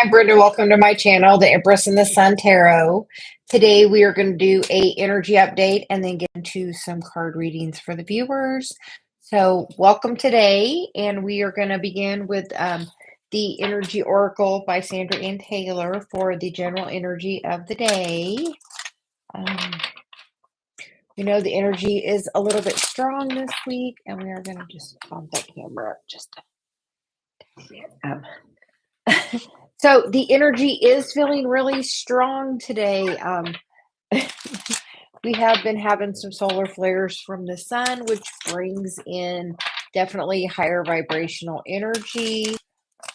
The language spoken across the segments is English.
I'm Brenda. Welcome to my channel, the Empress and the Sun Tarot. Today we are going to do a energy update and then get into some card readings for the viewers. So welcome today, and we are going to begin with the Energy Oracle by Sandra Ann Taylor for the general energy of the day. We know the energy is a little bit strong this week, and we are going to just bump that camera up just a bit. So the energy is feeling really strong today. We have been having some solar flares from the sun, which brings in definitely higher vibrational energy.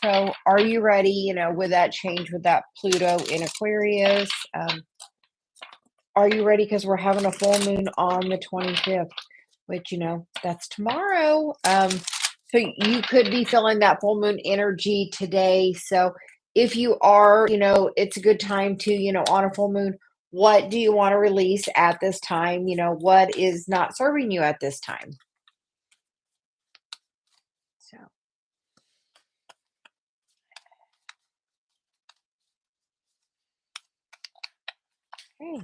So are you ready, with that change with that Pluto in Aquarius? Are you ready? Because we're having a full moon on the 25th, which, that's tomorrow. So you could be feeling that full moon energy today. So if you are, it's a good time to, on a full moon, what do you want to release at this time? What is not serving you at this time? So. Okay.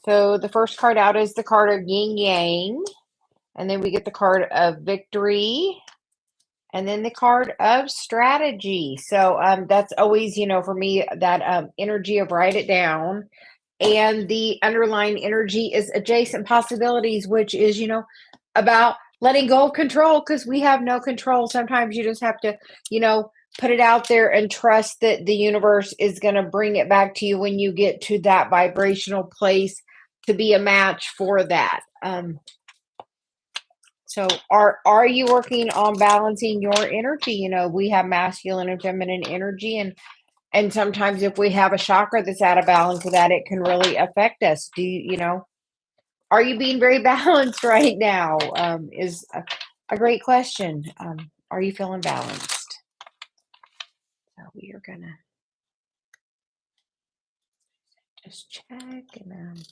So the first card out is the card of Yin Yang. And then we get the card of Victory. And then the card of Strategy. So that's always, for me, that energy of write it down. And the underlying energy is adjacent possibilities, which is, about letting go of control, because we have no control. Sometimes you just have to, put it out there and trust that the universe is going to bring it back to you when you get to that vibrational place to be a match for that. So are you working on balancing your energy? We have masculine and feminine energy, and sometimes if we have a chakra that's out of balance with that, it can really affect us. Do are you being very balanced right now? Is a great question. Are you feeling balanced? So we are gonna just check and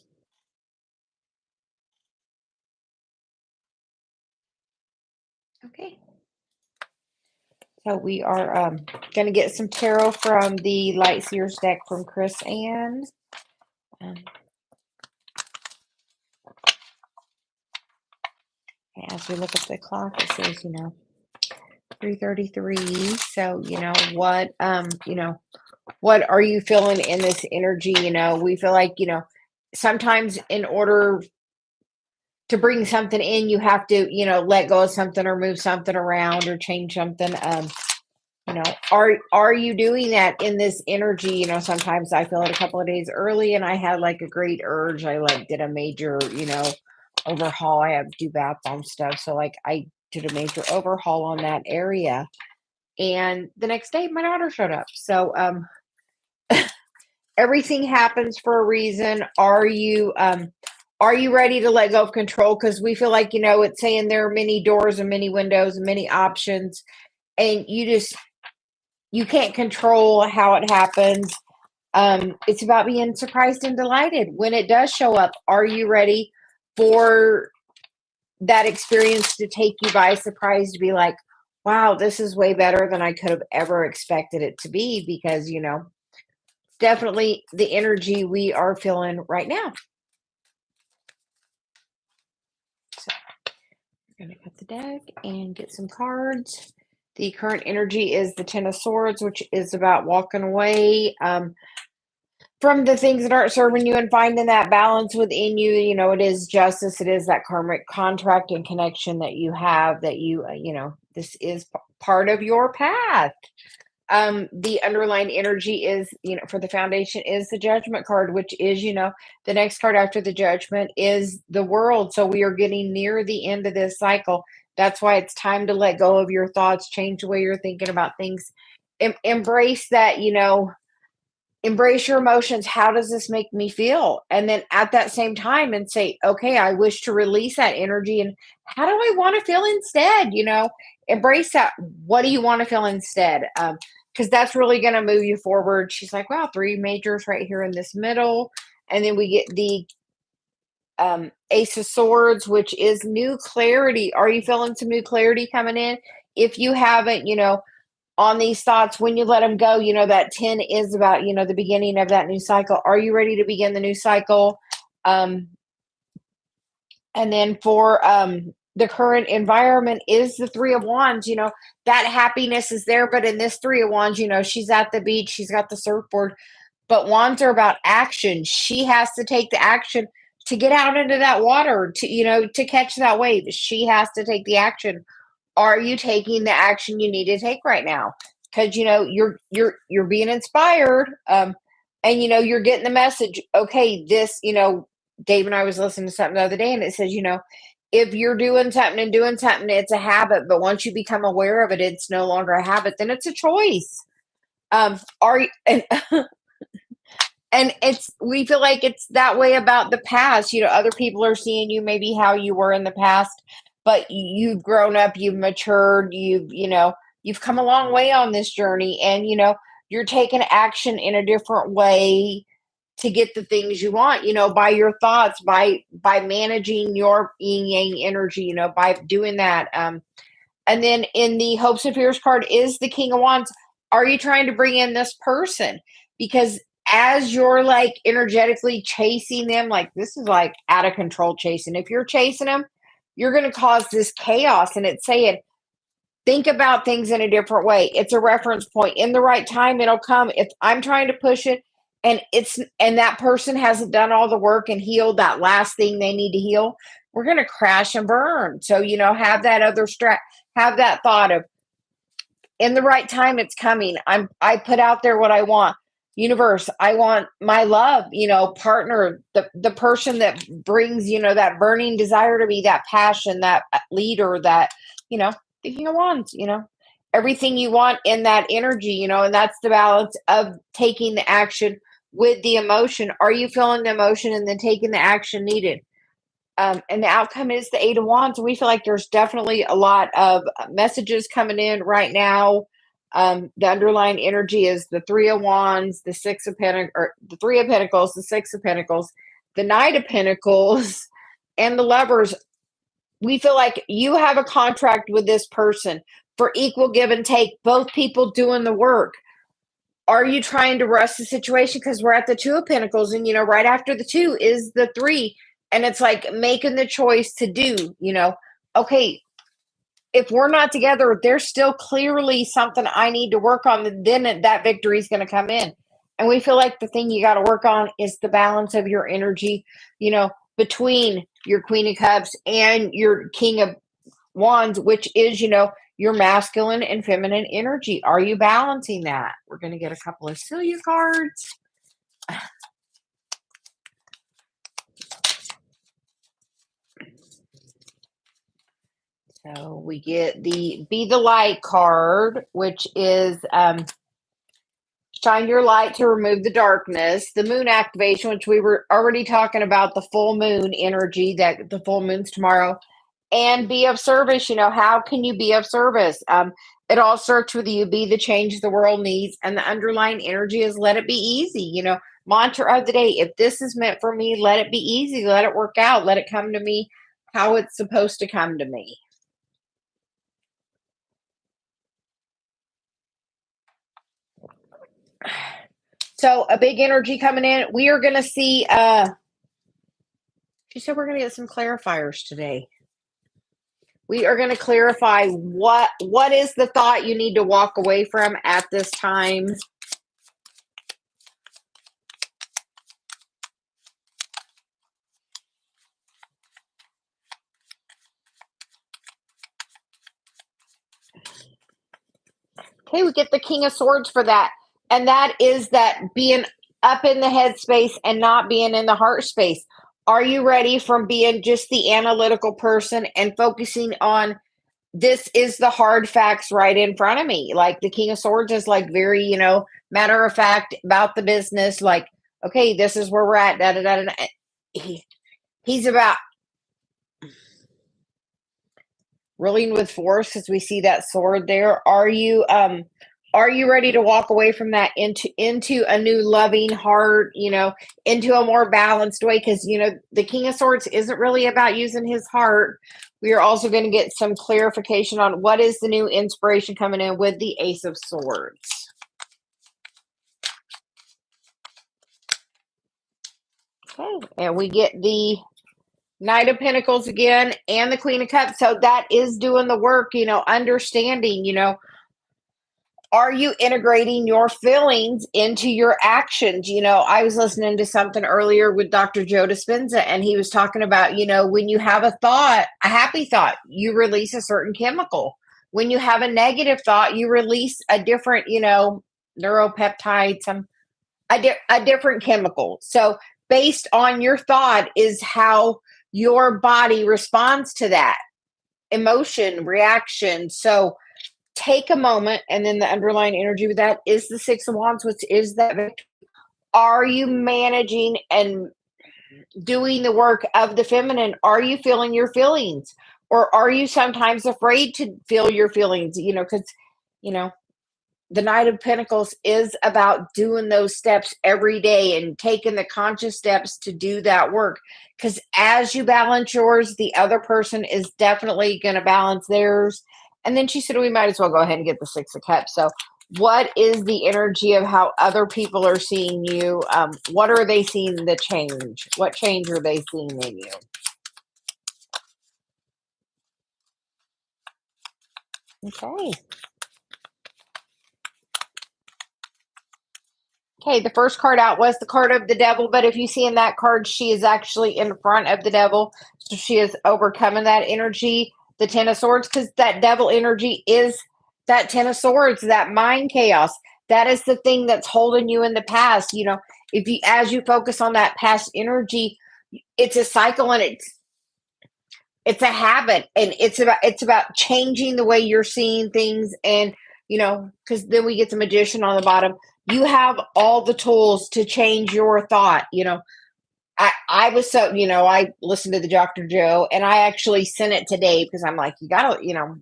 okay. So we are going to get some tarot from the Light Seers deck from Chris Ann. As we look at the clock, it says, 3:33. So, what are you feeling in this energy? We feel like, sometimes in order to bring something in, you have to, let go of something or move something around or change something. Are you doing that in this energy? Sometimes I feel it a couple of days early and I had like a great urge. I did a major, overhaul. I have to do bath bomb stuff. So I did a major overhaul on that area. And the next day my daughter showed up. So everything happens for a reason. Are you ready to let go of control? Because we feel like, it's saying there are many doors and many windows and many options, and you can't control how it happens. It's about being surprised and delighted when it does show up. Are you ready for that experience to take you by surprise, to be like, wow, this is way better than I could have ever expected it to be? Because, definitely the energy we are feeling right now. So we're going to cut the deck and get some cards. The current energy is the Ten of Swords, which is about walking away from the things that aren't serving you and finding that balance within you. It is justice. It is that karmic contract and connection that you have, that this is part of your path. The underlying energy is, for the foundation is the Judgment card, which is, the next card after the Judgment is the World. So we are getting near the end of this cycle. That's why it's time to let go of your thoughts, change the way you're thinking about things, embrace that, embrace your emotions. How does this make me feel? And then at that same time and say, okay, I wish to release that energy. And how do I want to feel instead? Embrace that. What do you want to feel instead? Because that's really going to move you forward. She's like, wow, 3 majors right here in this middle. And then we get the Ace of Swords, which is new clarity. Are you feeling some new clarity coming in? If you haven't, on these thoughts, when you let them go, that 10 is about, the beginning of that new cycle. Are you ready to begin the new cycle? And then for the current environment is the Three of Wands. That happiness is there, but in this Three of Wands, she's at the beach, she's got the surfboard, but wands are about action. She has to take the action to get out into that water, to catch that wave. She has to take the action. Are you taking the action you need to take right now? Because you're being inspired, and you're getting the message. Okay, this, Dave and I was listening to something the other day, and it says, if you're doing something and doing something, it's a habit. But once you become aware of it, it's no longer a habit. Then it's a choice. Are you, and we feel like it's that way about the past. Other people are seeing you maybe how you were in the past, but you've grown up, you've matured, you've come a long way on this journey, and you're taking action in a different way to get the things you want, by your thoughts, by managing your yin yang energy, by doing that. And then in the hopes and fears card is the King of Wands. Are you trying to bring in this person? Because as you're like energetically chasing them, like this is like out of control chasing. If you're chasing them, you're going to cause this chaos. And it's saying, think about things in a different way. It's a reference point. In the right time, it'll come. If I'm trying to push it and that person hasn't done all the work and healed that last thing they need to heal, we're going to crash and burn. So, have that have that thought of, in the right time, it's coming. I put out there what I want. Universe, I want my love, partner, the person that brings, that burning desire to me, that passion, that leader, that, the King of Wands, everything you want in that energy, and that's the balance of taking the action with the emotion. Are you feeling the emotion and then taking the action needed? And the outcome is the Eight of Wands. We feel like there's definitely a lot of messages coming in right now. The underlying energy is the Three of Wands, the Six of Pentacles, or the Three of Pentacles, the Six of Pentacles, the Knight of Pentacles, and the Lovers. We feel like you have a contract with this person for equal give and take, both people doing the work. Are you trying to rush the situation? Because we're at the Two of Pentacles, and right after the two is the Three. And it's like making the choice to do, okay, if we're not together, there's still clearly something I need to work on. Then that victory is going to come in. And we feel like the thing you got to work on is the balance of your energy, between your Queen of Cups and your King of Wands, which is, your masculine and feminine energy. Are you balancing that? We're going to get a couple of Celia cards. So we get the Be the Light card, which is shine your light to remove the darkness. The Moon activation, which we were already talking about, the full moon energy, that the full moon's tomorrow. And be of service. How can you be of service? It all starts with you. Be the change the world needs. And the underlying energy is let it be easy. Mantra of the day. If this is meant for me, let it be easy. Let it work out. Let it come to me how it's supposed to come to me. So a big energy coming in. We are going to see, she said we're going to get some clarifiers today. We are going to clarify what is the thought you need to walk away from at this time. Okay, we get the King of Swords for that. And that is that being up in the head space and not being in the heart space. Are you ready from being just the analytical person and focusing on, this is the hard facts right in front of me? Like the King of Swords is like very, matter of fact about the business. Like, okay, this is where we're at. Da, da, da, da. He's about ruling with force, because we see that sword there. Are you Are you ready to walk away from that into a new loving heart, into a more balanced way? Because, the King of Swords isn't really about using his heart. We are also going to get some clarification on what is the new inspiration coming in with the Ace of Swords. Okay, and we get the Knight of Pentacles again and the Queen of Cups. So that is doing the work, understanding, are you integrating your feelings into your actions? I was listening to something earlier with Dr. Joe Dispenza, and he was talking about, when you have a thought, a happy thought, you release a certain chemical. When you have a negative thought, you release a different, neuropeptide, a different chemical. So based on your thought is how your body responds to that emotion, reaction. So take a moment, and then the underlying energy with that is the Six of Wands, which is that victory. Are you managing and doing the work of the feminine? Are you feeling your feelings? Or are you sometimes afraid to feel your feelings? Because, the Knight of Pentacles is about doing those steps every day and taking the conscious steps to do that work. Because as you balance yours, the other person is definitely going to balance theirs. And then she said, we might as well go ahead and get the Six of Cups. So what is the energy of how other people are seeing you? What are they seeing the change? What change are they seeing in you? Okay. Okay, the first card out was the card of the devil, but if you see in that card, she is actually in front of the devil. So she is overcoming that energy, the Ten of Swords, because that devil energy is that Ten of Swords, that mind chaos. That is the thing that's holding you in the past. If you, as you focus on that past energy, it's a cycle, and it's a habit, and it's about changing the way you're seeing things. And because then we get the Magician on the bottom. You have all the tools to change your thought. I was so, I listened to the Dr. Joe, and I actually sent it today because I'm like, you gotta,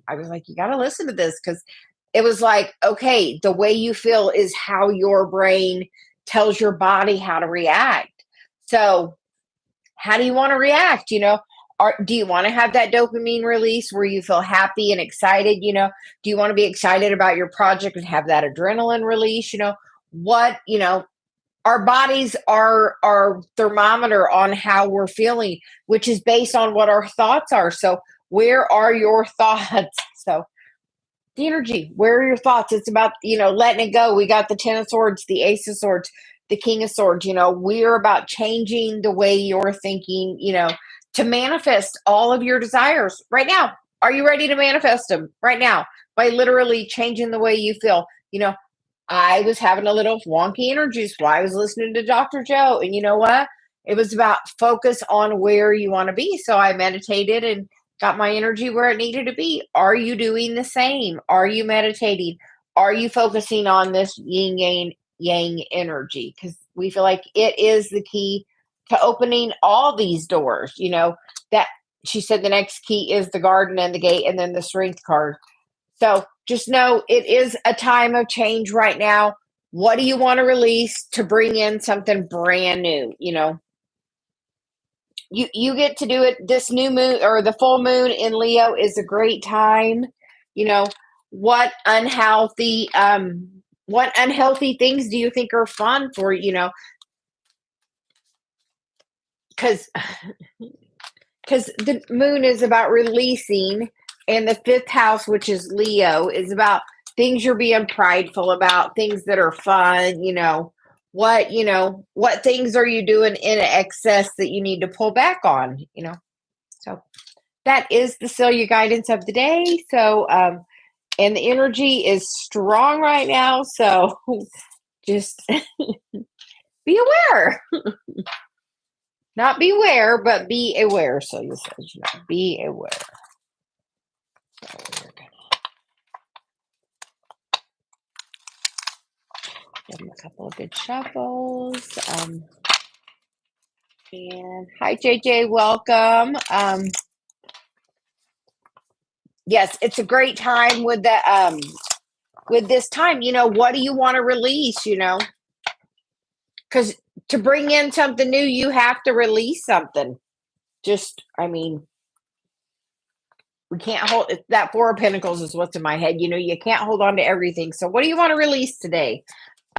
I was like, you gotta listen to this, because it was like, okay, the way you feel is how your brain tells your body how to react. So how do you want to react? Do you want to have that dopamine release where you feel happy and excited? Do you want to be excited about your project and have that adrenaline release? What, our bodies are our thermometer on how we're feeling, which is based on what our thoughts are. So where are your thoughts? So the energy, where are your thoughts? It's about, letting it go. We got the Ten of Swords, the Ace of Swords, the King of Swords. We're about changing the way you're thinking, to manifest all of your desires right now. Are you ready to manifest them right now by literally changing the way you feel? I was having a little wonky energy, so I was listening to Dr. Joe, and you know what? It was about focus on where you want to be. So I meditated and got my energy where it needed to be. Are you doing the same? Are you meditating? Are you focusing on this yang energy? Because we feel like it is the key to opening all these doors. That she said the next key is the garden and the gate, and then the strength card. So just know it is a time of change right now. What do you want to release to bring in something brand new? You get to do it. This new moon, or the full moon in Leo, is a great time. What unhealthy things do you think are fun for because the moon is about releasing, and the fifth house, which is Leo, is about things you're being prideful about, things that are fun. What things are you doing in excess that you need to pull back on? So that is the CeliaGuidance of the day. So and the energy is strong right now, so just be aware. Not beware, but be aware. So you said, be aware. So we're gonna give them a couple of good shuffles. And hi, JJ, welcome. Yes, it's a great time with the with this time, what do you want to release, because to bring in something new, you have to release something. We can't that Four of Pentacles is what's in my head. You can't hold on to everything. So what do you want to release today?